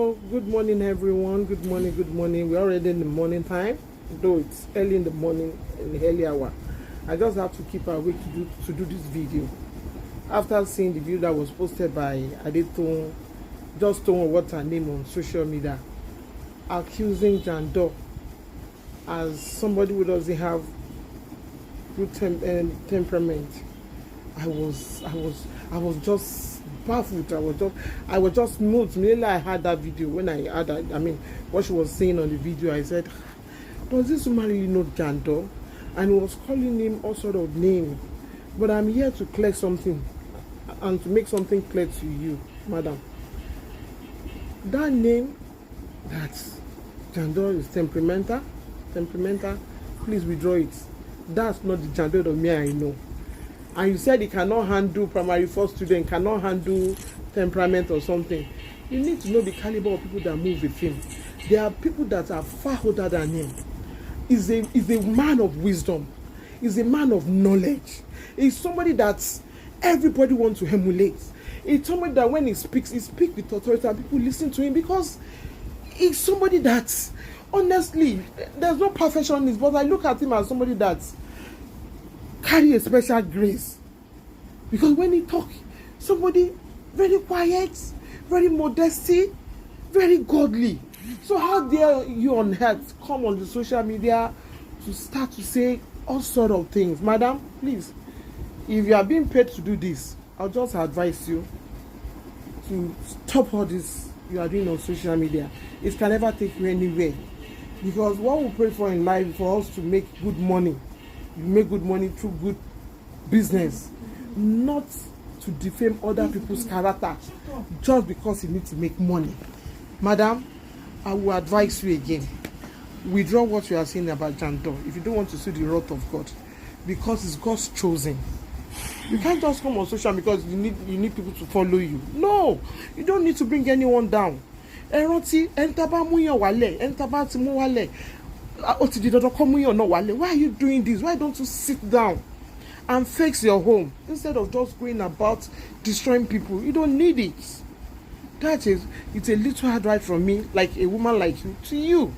Good morning, everyone. Good morning, good morning. We're already in the morning time, though it's early in the morning, in the early hour. I just have to keep awake to do this video. After seeing the video that was posted by adetoun, just don't know what her name on social media, accusing Jandor as somebody who doesn't have good temperament. I was just baffled. I was just moved. Immediately I heard that video. When I heard that, what she was saying on the video, I said, does this woman really know Jandor? And he was calling him all sort of name. But I'm here to clear something and to make something clear to you, madam. That name, that Jandor is temperamental, please withdraw it. That's not the Jandor of me I know. And you said he cannot handle primary 4 student, cannot handle temperament or something. You need to know the caliber of people that move with him. There are people that are far older than him. He's a man of wisdom. He's a man of knowledge. He's somebody that everybody wants to emulate. He's somebody that when he speaks with authority and people listen to him because he's somebody that, honestly, there's no perfection in this, but I look at him as somebody that carry a special grace, because when he talk, somebody very quiet, very modesty, very godly. So how dare you on earth come on the social media to start to say all sort of things? Madam, please, if you are being paid to do this, I'll just advise you to stop all this you are doing on social media. It can never take you anywhere, because what we pray for in life is for us to make good money. You make good money through good business, not to defame other people's character just because you need to make money. Madam, I will advise you again, withdraw what you are saying about Jandor if you don't want to see the wrath of God, because it's God's chosen. You can't just come on social because you need people to follow you. No, you don't need to bring anyone down. Why are you doing this? Why don't you sit down and fix your home instead of just going about destroying people? You don't need it. It's a little hard right from me, like a woman like you, to you.